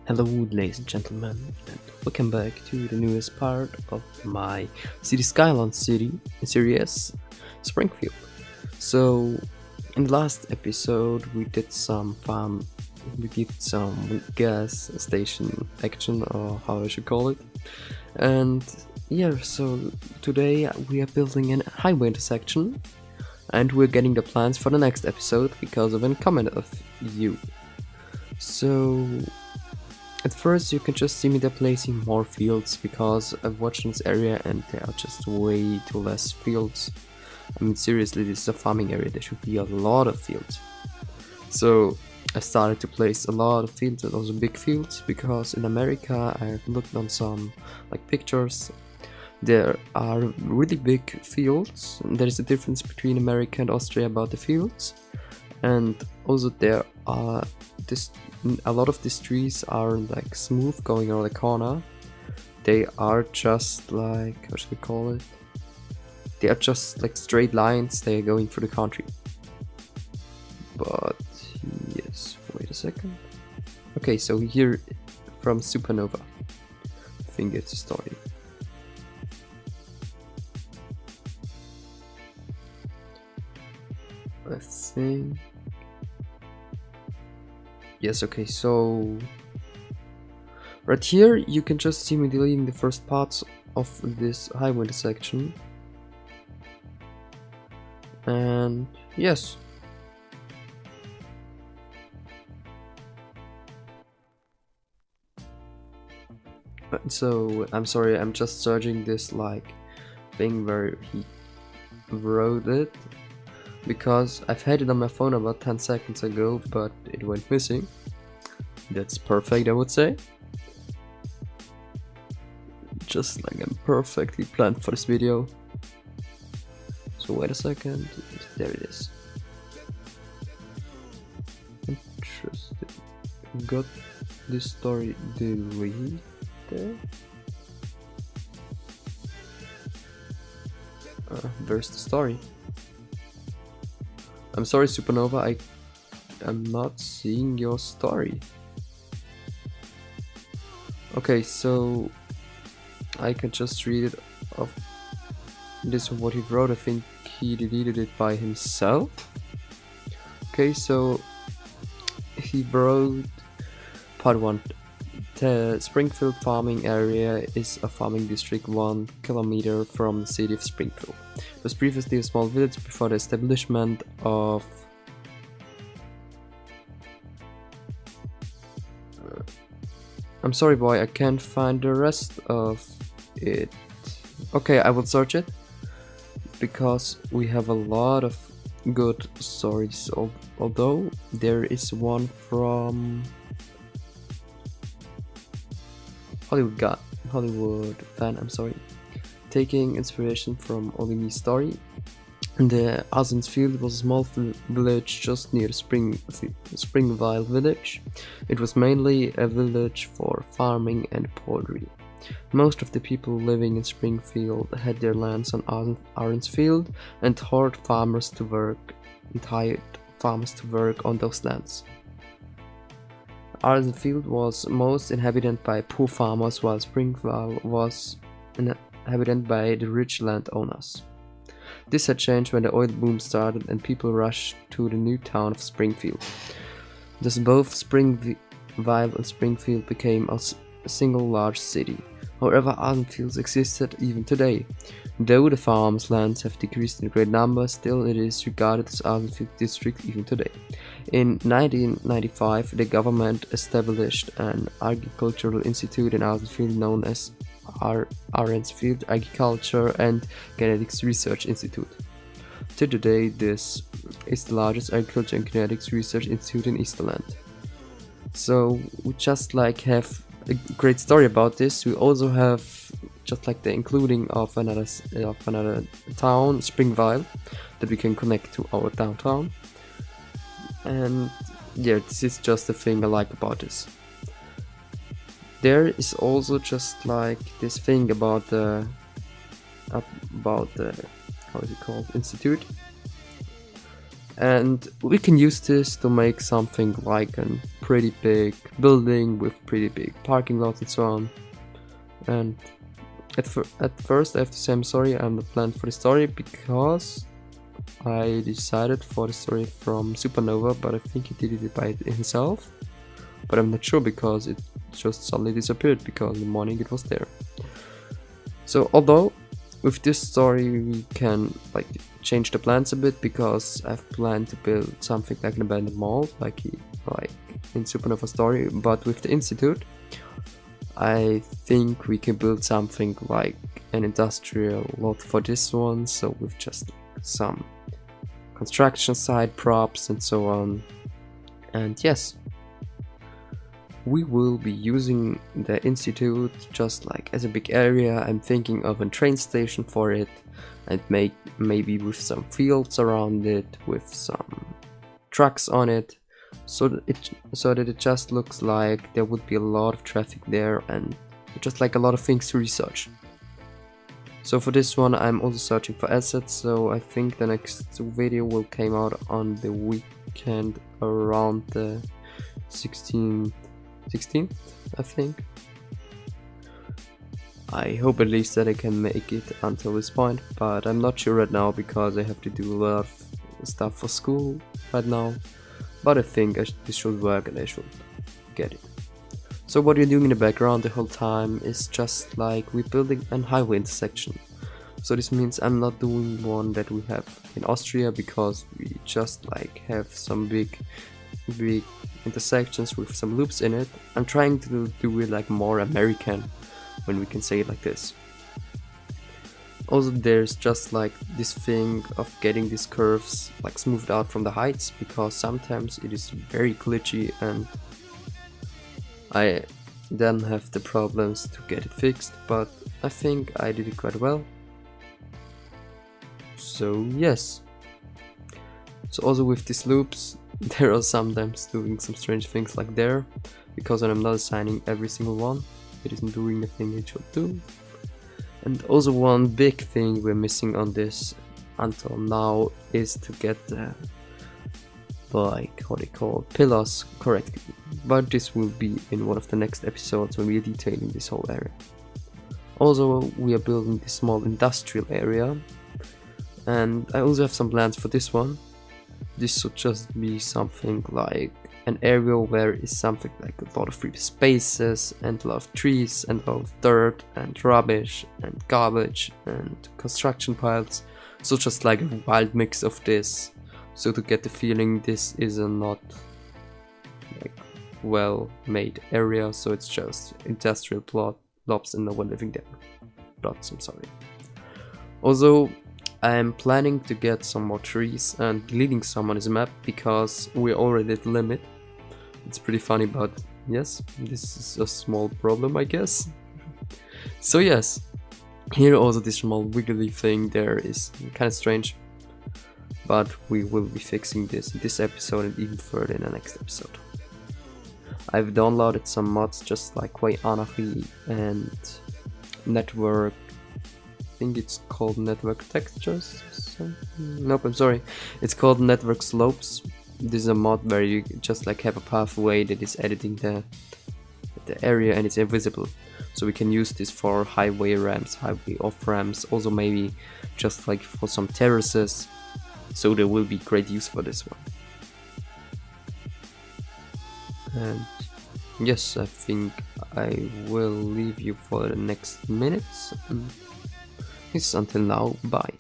Hello, ladies and gentlemen, and welcome back to the newest part of my City Skylines series, Springfield. So, in the last episode, we did some fun, we did some gas station action, or how I should call it, and yeah. So today we are building a highway intersection, and we're getting the plans for the next episode because of a comment of you. So at first you can just see me there placing more fields because I've watched this area and there are just way too less fields. I mean, seriously, this is a farming area, there should be a lot of fields. So I started to place a lot of fields and also big fields because in America I've looked on some pictures. There are really big fields. There is a difference between America and Austria about the fields, and also there are a lot of these trees aren't like smooth going around the corner. They are just like, how should we call it? They are just like straight lines. They are going through the country. But yes, wait a second. Okay, so here from Supernova, I think it's a story. I think. Yes, okay, so right here you can just see me deleting the first parts of this highway intersection. And yes. So I'm sorry, I'm just searching this thing where he wrote it, because I've had it on my phone about 10 seconds ago, but it went missing. That's perfect, I would say. Just like I'm perfectly planned for this video. So wait a second, there it is. Interesting. Got this story deleted. There's the story. I'm sorry, Supernova, I am not seeing your story. Okay, so I can just read it of this of what he wrote. I think he deleted it by himself. Okay, so he wrote part 1. The Springfield farming area is a farming district 1 kilometer from the city of Springfield. It was previously a small village before the establishment of I'm sorry, boy, I can't find the rest of it. Okay, I will search it because we have a lot of good stories, although there is one from Hollywood fan, I'm sorry, taking inspiration from Olimi's story. The Field was a small village just near Springville village. It was mainly a village for farming and poultry. Most of the people living in Springfield had their lands on Field and hired farmers to work on those lands. Field was most inhabited by poor farmers, while Springville was inhabited by the rich landowners. This had changed when the oil boom started and people rushed to the new town of Springfield. Thus both Springville and Springfield became a single large city. However, Fields existed even today. Though the farms' lands have decreased in great numbers, still it is regarded as Field district even today. In 1995, the government established an agricultural institute in Field known as Field Agriculture and Genetics Research Institute. To today, this is the largest agriculture and genetics research institute in Easterland. So we just have a great story about this. We also have just the including of another town, Springville, that we can connect to our downtown. And yeah, this is just the thing I like about this. There is also just this thing about the how is it called, institute, And we can use this to make something like a pretty big building with pretty big parking lots and so on. And at first I have to say I'm sorry, I'm not planned for the story because I decided for the story from Supernova, but I think he did it by himself. But I'm not sure because it just suddenly disappeared because in the morning it was there. So although with this story we can like change the plans a bit, because I've planned to build something like an abandoned mall like in Supernova story, but with the Institute I think we can build something like an industrial lot for this one, so with just some construction site props and so on. And yes, we will be using the Institute just like as a big area. I'm thinking of a train station for it, and maybe with some fields around it, with some trucks on it, so that it just looks like there would be a lot of traffic there and just like a lot of things to research. So for this one I'm also searching for assets, so I think the next video will come out on the weekend around the 16th, I think. I hope at least that I can make it until this point, but I'm not sure right now because I have to do a lot of stuff for school right now. But I think this should work and I should get it. So what you're doing in the background the whole time is just like we're building a highway intersection. So this means I'm not doing one that we have in Austria, because we just like have some big intersections with some loops in it. I'm trying to do it like more American, when we can say it like this. Also there's just like this thing of getting these curves like smoothed out from the heights, because sometimes it is very glitchy and I then have the problems to get it fixed, but I think I did it quite well. So yes. So also with these loops there are sometimes doing some strange things like there, because when I'm not assigning every single one, it isn't doing the thing it should do. And also one big thing we're missing on this until now is to get the like how they call pillars correctly, but this will be in one of the next episodes when we are detailing this whole area. Also we are building this small industrial area, and I also have some plans for this one. This should just be something like an area where is something like a lot of free spaces and a lot of trees and a lot of dirt and rubbish and garbage and construction piles. So just like a wild mix of this, so to get the feeling this is a not like well made area, so it's just industrial blobs and no one living there. Plots, I'm sorry. Also I'm planning to get some more trees and deleting some on this map, because we're already at the limit. It's pretty funny, but yes, this is a small problem I guess. So yes, here also this small wiggly thing there is kind of strange, but we will be fixing this in this episode and even further in the next episode. I've downloaded some mods just like Way Anarchy and Network, I think it's called Network Textures. Nope, I'm sorry, it's called Network Slopes. This is a mod where you just like have a pathway that is editing the area and it's invisible. So we can use this for highway ramps, highway off ramps, also maybe just like for some terraces. So there will be great use for this one. And yes, I think I will leave you for the next minutes. Yes, until now, bye.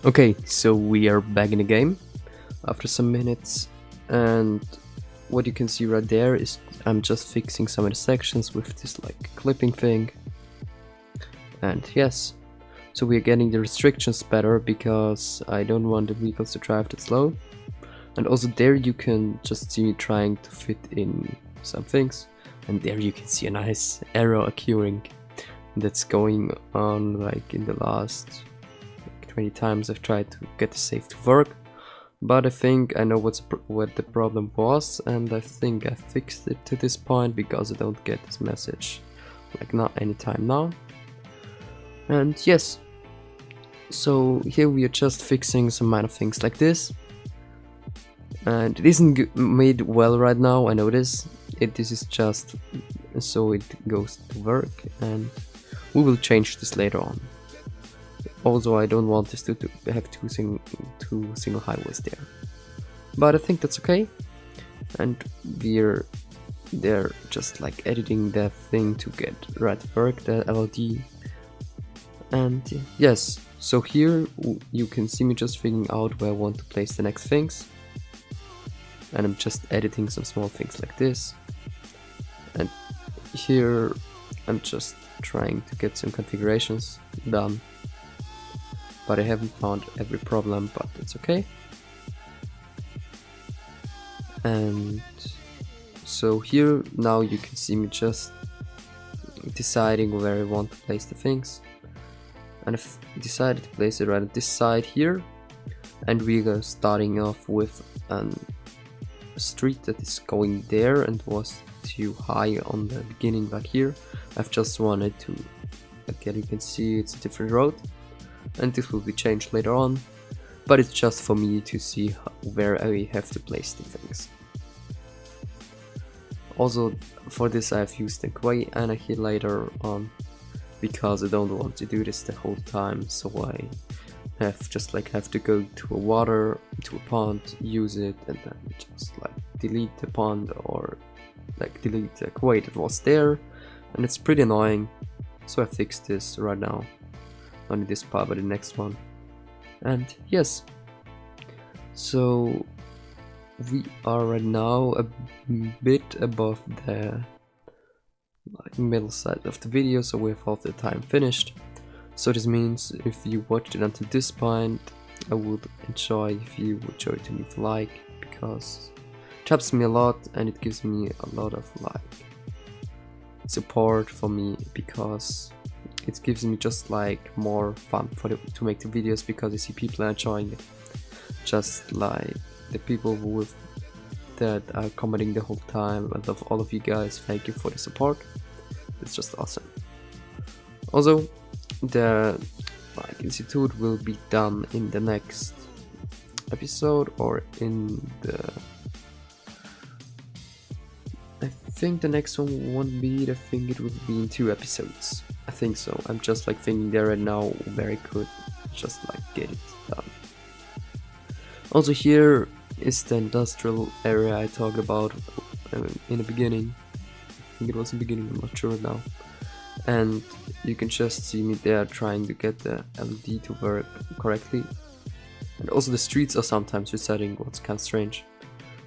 Okay, so we are back in the game after some minutes, and what you can see right there is I'm just fixing some of the sections with this like clipping thing. And yes, so we are getting the restrictions better because I don't want the vehicles to drive that slow. And also there you can just see me trying to fit in some things, and there you can see a nice error occurring that's going on like in the last 20 times I've tried to get the save to work. But I think I know what the problem was, and I think I fixed it to this point because I don't get this message like not anytime now. And yes, so here we are just fixing some minor things like this, and it isn't made well right now, I know this. This is just so it goes to work, and we will change this later on. Also, I don't want this to have two single highways there, but I think that's okay. And they're just like editing the thing to get right work, the LOD. And yes, so here you can see me just figuring out where I want to place the next things, and I'm just editing some small things like this. And here I'm just trying to get some configurations done, but I haven't found every problem, but it's okay. And so here now you can see me just deciding where I want to place the things, and I've decided to place it right at this side here, and we are starting off with a street that is going there and was too high on the beginning back here. I've just wanted to, again you can see it's a different road, and this will be changed later on, but it's just for me to see where I have to place the things. Also for this I've used the gray annihilator on because I don't want to do this the whole time, so I have to go to a water, to a pond, use it, and then just like delete the pond or like delete the gray that was there, and it's pretty annoying. So I fixed this right now. Not in this part, but the next one. And yes, so we are right now a bit above the middle side of the video, so we have half the time finished. So this means if you watched it until this point, I would enjoy if you would show it to me with a like, because it helps me a lot and it gives me a lot of like support for me, because it gives me just like more fun to make the videos, because I see people are enjoying it. Just like the people that are commenting the whole time. I love all of you guys. Thank you for the support. It's just awesome. Also, the institute will be done in the next episode, or in the, I think the next one won't be, I think it will be in 2 episodes. I think so. I'm just like thinking there right now where I could just like get it done. Also here is the industrial area I talked about in the beginning. I think it was in the beginning, I'm not sure now. And you can just see me there trying to get the LED to work correctly. And also the streets are sometimes resetting, what's kind of strange.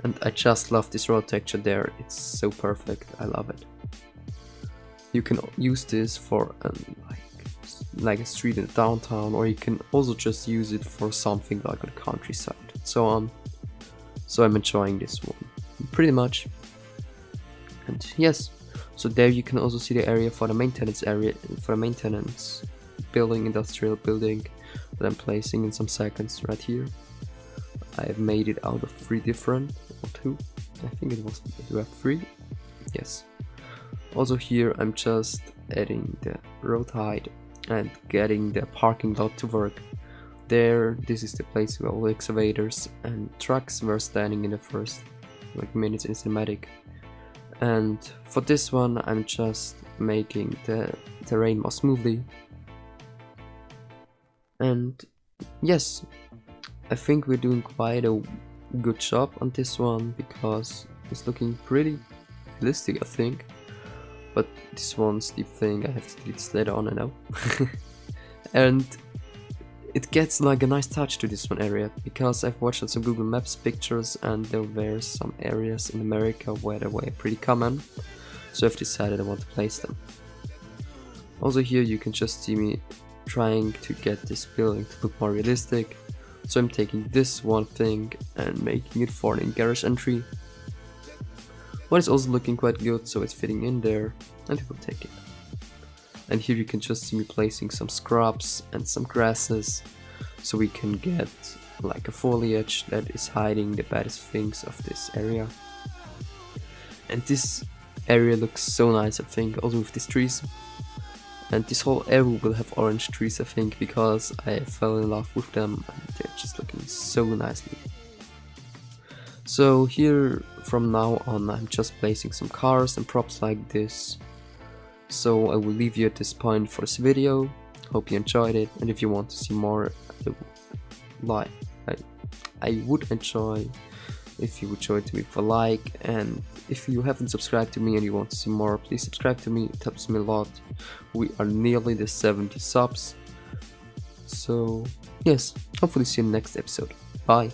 And I just love this road texture there, it's so perfect, I love it. You can use this for like a street in the downtown, or you can also just use it for something like on the countryside and so on. So I'm enjoying this one pretty much. And yes, so there you can also see the area for the maintenance building, industrial building, that I'm placing in some seconds right here. I've made it out of 3 different, or 2, I think it was, do I have 3? Yes. Also here I'm just adding the road height and getting the parking lot to work. There, this is the place where all the excavators and trucks were standing in the first like minutes in cinematic. And for this one I'm just making the terrain more smoothly. And yes, I think we're doing quite a good job on this one, because it's looking pretty realistic, I think. But this one steep thing, I have to delete this later on, I know. And it gets like a nice touch to this one area, because I've watched some Google Maps pictures and there were some areas in America where they were pretty common, so I've decided I want to place them. Also here you can just see me trying to get this building to look more realistic. So I'm taking this one thing and making it for an garage entry. One is also looking quite good, so it's fitting in there, and we will take it. And here you can just see me placing some scrubs and some grasses, so we can get like a foliage that is hiding the baddest things of this area. And this area looks so nice, I think, also with these trees. And this whole area will have orange trees, I think, because I fell in love with them and they're just looking so nicely. So here from now on I'm just placing some cars and props like this. So I will leave you at this point for this video. Hope you enjoyed it, and if you want to see more, I would enjoy if you would show it to me with a like, and if you haven't subscribed to me and you want to see more, please subscribe to me, it helps me a lot. We are nearly the 70 subs. So yes, hopefully see you in the next episode. Bye.